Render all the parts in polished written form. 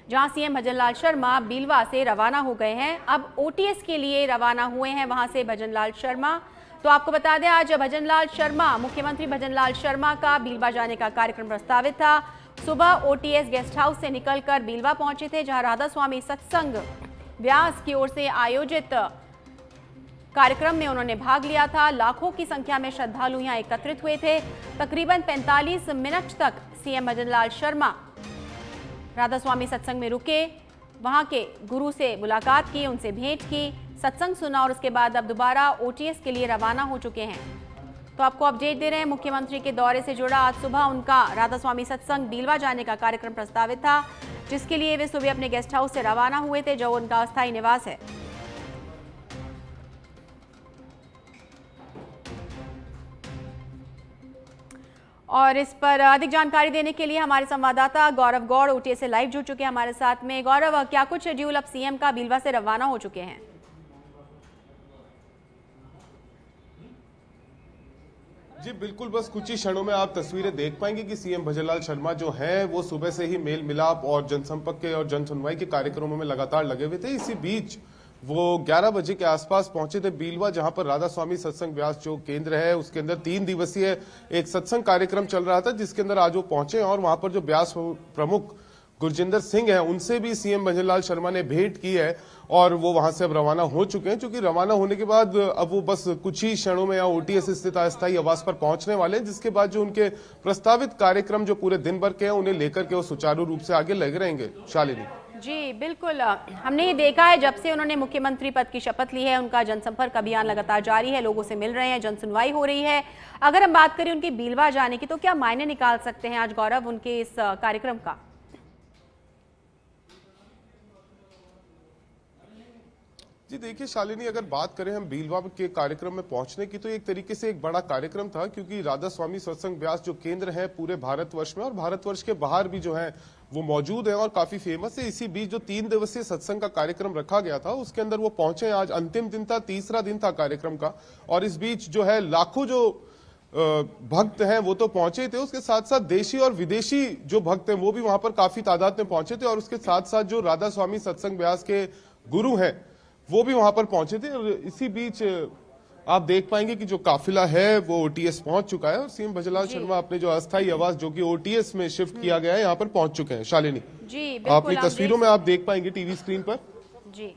जहां सीएम भजनलाल शर्मा बीलवा से रवाना हो गए हैं। अब ओटीएस के लिए रवाना हुए हैं वहां से भजनलाल शर्मा। तो आपको बता दें, आज भजनलाल शर्मा, मुख्यमंत्री भजनलाल शर्मा का बीलवा जाने का कार्यक्रम प्रस्तावित था। सुबह ओटीएस गेस्ट हाउस से निकलकर बीलवा पहुंचे थे, जहां राधा स्वामी सत्संग व्यास की ओर से आयोजित कार्यक्रम में उन्होंने भाग लिया था। लाखों की संख्या में श्रद्धालु यहां एकत्रित हुए थे। तकरीबन 45 मिनट तक सीएम भजनलाल शर्मा राधा स्वामी सत्संग में रुके, वहां के गुरु से मुलाकात की, उनसे भेंट की, सत्संग सुना और उसके बाद अब दोबारा ओटीएस के लिए रवाना हो चुके हैं। तो आपको अपडेट दे रहे हैं, मुख्यमंत्री के दौरे से जुड़ा आज सुबह उनका राधा स्वामी सत्संग बीलवा जाने का कार्यक्रम प्रस्तावित था, जिसके लिए वे सुबह अपने गेस्ट हाउस से रवाना हुए थे, जो उनका अस्थायी निवास है। और इस पर अधिक जानकारी देने के लिए हमारे संवाददाता गौरव गौड़ ओटीएस से लाइव जुड़ चुके हैं हमारे साथ में। गौरव, क्या कुछ शेड्यूल अब सीएम का बीलवा से रवाना हो चुके हैं? जी बिल्कुल, बस कुछ ही क्षणों में आप तस्वीरें देख पाएंगे कि सीएम भजनलाल शर्मा जो हैं वो सुबह से ही मेल मिलाप और जनसंपर्क के और जन सुनवाई के कार्यक्रमों में लगातार लगे हुए थे। इसी बीच वो 11 बजे के आसपास पहुंचे थे बीलवा, जहां पर राधा स्वामी सत्संग व्यास जो केंद्र है उसके अंदर 3 दिवसीय एक सत्संग कार्यक्रम चल रहा था, जिसके अंदर आज वो पहुंचे और वहां पर जो व्यास प्रमुख गुरजिंदर सिंह है उनसे भी सीएम भजनलाल शर्मा ने भेंट की है और वो वहां से अब रवाना हो चुके हैं। क्योंकि रवाना होने के बाद अब वो बस कुछ ही क्षणों में यहाँ ओटीएस स्थित अस्थायी आवास पर पहुंचने वाले हैं, जिसके बाद जो उनके प्रस्तावित कार्यक्रम जो पूरे दिन भर के हैं उन्हें लेकर के वो सुचारू रूप से आगे लगे रहेंगे। शालिनी जी बिल्कुल, हमने ये देखा है जब से उन्होंने मुख्यमंत्री पद की शपथ ली है, उनका जनसंपर्क अभियान लगातार जारी है, लोगों से मिल रहे हैं, जन सुनवाई हो रही है। अगर हम बात करें उनकी बीलवा जाने की, तो क्या मायने निकाल सकते हैं आज गौरव उनके इस कार्यक्रम का? जी देखिए शालिनी, अगर बात करें हम बीलवा के कार्यक्रम में पहुंचने की, तो एक तरीके से एक बड़ा कार्यक्रम था, क्योंकि राधा स्वामी सत्संग व्यास जो केंद्र है पूरे भारतवर्ष में और भारतवर्ष के बाहर भी जो है वो मौजूद है और काफी फेमस है। इसी बीच जो 3 दिवसीय सत्संग का कार्यक्रम रखा गया था उसके अंदर वो पहुंचे। आज अंतिम दिन था, तीसरा दिन था कार्यक्रम का, और इस बीच जो है लाखों जो भक्त हैं वो तो पहुंचे थे, उसके साथ साथ देशी और विदेशी जो भक्त हैं वो भी वहां पर काफी तादाद में पहुंचे थे, और उसके साथ साथ जो राधा स्वामी सत्संग व्यास के गुरु हैं वो भी वहां पर पहुंचे थे। और इसी बीच आप देख पाएंगे कि जो काफिला है वो ओटीएस पहुंच चुका है और सीएम भजनलाल शर्मा अपने जो अस्थायी आवास जो कि ओटीएस में शिफ्ट किया गया है यहाँ पर पहुंच चुके हैं। शालिनी जी अपनी तस्वीरों में आप देख पाएंगे टीवी स्क्रीन पर। जी,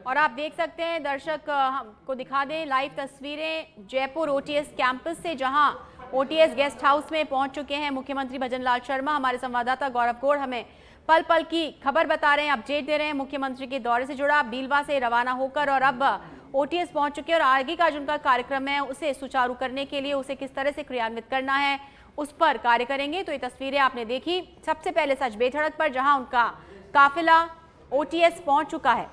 और आप देख सकते हैं, दर्शक हमको दिखा दें लाइव तस्वीरें जयपुर ओटीएस कैंपस से, जहां ओटीएस गेस्ट हाउस में पहुंच चुके हैं मुख्यमंत्री भजनलाल शर्मा। हमारे संवाददाता गौरव गौड़ हमें पल पल की खबर बता रहे हैं, अपडेट दे रहे हैं मुख्यमंत्री के दौरे से जुड़ा। बीलवा से रवाना होकर और अब ओटीएस पहुंच चुके हैं और आगे का जो उनका कार्यक्रम है उसे सुचारू करने के लिए, उसे किस तरह से क्रियान्वित करना है उस पर कार्य करेंगे। तो ये तस्वीरें आपने देखी सबसे पहले सच बेधड़क पर, जहां उनका काफिला ओटीएस पहुंच चुका है।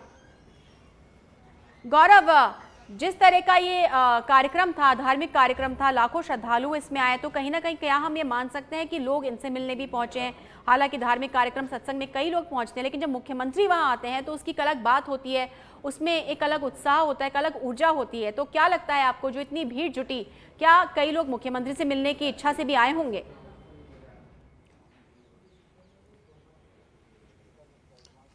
गौरव, जिस तरह का ये कार्यक्रम था, धार्मिक कार्यक्रम था, लाखों श्रद्धालु इसमें आए, तो कहीं ना कहीं क्या हम ये मान सकते हैं कि लोग इनसे मिलने भी पहुंचे हैं? हालांकि धार्मिक कार्यक्रम सत्संग में कई लोग पहुंचते हैं, लेकिन जब मुख्यमंत्री वहां आते हैं तो उसकी एक अलग बात होती है, उसमें एक अलग उत्साह होता है, एक अलग ऊर्जा होती है। तो क्या लगता है आपको, जो इतनी भीड़ जुटी, क्या कई लोग मुख्यमंत्री से मिलने की इच्छा से भी आए होंगे?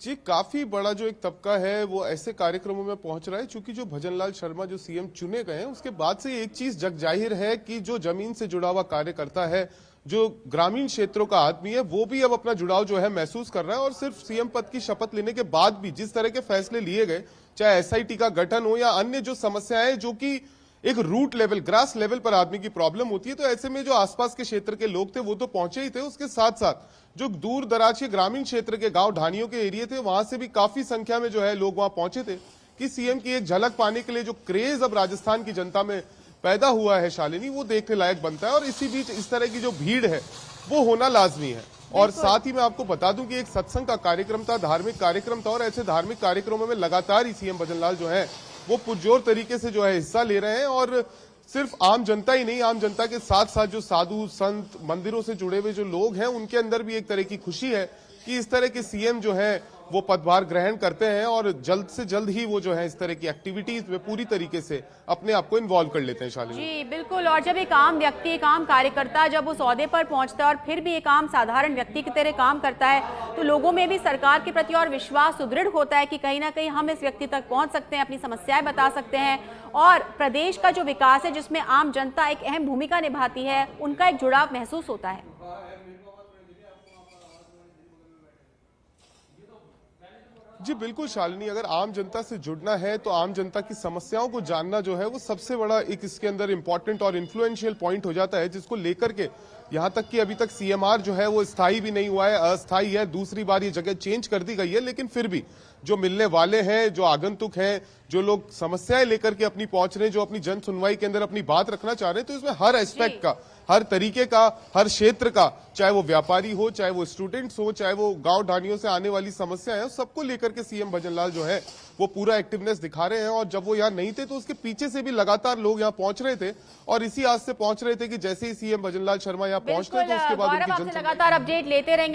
जी काफी बड़ा जो एक तबका है वो ऐसे कार्यक्रमों में पहुंच रहा है, क्योंकि जो भजनलाल शर्मा जो सीएम चुने गए हैं उसके बाद से एक चीज जग जाहिर है कि जो जमीन से जुड़ा हुआ कार्य करता है, जो ग्रामीण क्षेत्रों का आदमी है, वो भी अब अपना जुड़ाव जो है महसूस कर रहा है। और सिर्फ सीएम पद की शपथ लेने के बाद भी जिस तरह के फैसले लिए गए, चाहे एसआईटी का गठन हो या अन्य जो समस्याएं जो कि एक रूट लेवल, ग्रास लेवल पर आदमी की प्रॉब्लम होती है, तो ऐसे में जो आसपास के क्षेत्र के लोग थे वो तो पहुंचे ही थे, उसके साथ साथ जो दूर दराज के ग्रामीण क्षेत्र के गांव ढानियों के एरिया थे वहां से भी काफी संख्या में जो है लोग वहां पहुंचे थे कि सीएम की एक झलक पाने के लिए जो क्रेज अब राजस्थान की जनता में पैदा हुआ है शालिनी, वो देखने लायक बनता है। और इसी बीच इस तरह की जो भीड़ है वो होना लाजमी है। और साथ ही मैं आपको बता दूं कि एक सत्संग का कार्यक्रम था, धार्मिक कार्यक्रम था, और ऐसे धार्मिक कार्यक्रमों में लगातार ही सीएम भजनलाल जो है वो पुरजोर तरीके से जो है हिस्सा ले रहे हैं। और सिर्फ आम जनता ही नहीं, आम जनता के साथ साथ जो साधु संत, मंदिरों से जुड़े हुए जो लोग हैं, उनके अंदर भी एक तरह की खुशी है कि इस तरह के सीएम जो है वो पदभार ग्रहण करते हैं और जल्द से जल्द ही वो जो है इस तरह की एक्टिविटीज में पूरी तरीके से अपने आप को इन्वॉल्व कर लेते हैं। शालिनी जी बिल्कुल, और जब एक आम व्यक्ति, एक आम कार्यकर्ता जब उस ओहदे पर पहुंचता है और फिर भी एक आम साधारण व्यक्ति की तरह काम करता है, तो लोगों में भी सरकार के प्रति और विश्वास सुदृढ़ होता है कि कहीं ना कहीं हम इस व्यक्ति तक पहुंच सकते हैं, अपनी समस्याएं बता सकते हैं और प्रदेश का जो विकास है जिसमें आम जनता एक अहम भूमिका निभाती है, उनका एक जुड़ाव महसूस होता है। जी बिल्कुल शालिनी, अगर आम जनता से जुड़ना है तो आम जनता की समस्याओं को जानना जो है वो सबसे बड़ा एक इसके अंदर इंपॉर्टेंट और इन्फ्लुएंशियल पॉइंट हो जाता है, जिसको लेकर के यहाँ तक कि अभी तक सीएमआर जो है वो स्थायी भी नहीं हुआ है, अस्थायी है। दूसरी बार ये जगह चेंज कर दी गई है, लेकिन फिर भी जो मिलने वाले हैं, जो आगंतुक हैं, जो लोग समस्याएं लेकर के अपनी पहुंच रहे हैं, जो अपनी जन सुनवाई के अंदर अपनी बात रखना चाह रहे हैं, तो इसमें हर एस्पेक्ट का, हर तरीके का, हर क्षेत्र का, चाहे वो व्यापारी हो, चाहे वो स्टूडेंट्स हो, चाहे वो गांव ढानियों से आने वाली समस्याएं हैं, सबको लेकर के सीएम भजनलाल जो है वो पूरा एक्टिवनेस दिखा रहे हैं। और जब वो यहाँ नहीं थे तो उसके पीछे से भी लगातार लोग यहाँ पहुंच रहे थे और इसी आस से पहुंच रहे थे कि जैसे ही सीएम भजनलाल शर्मा यहाँ पहुंचते हैं तो उसके बाद गौरव, आपसे लगातार अपडेट लेते रहेंगे।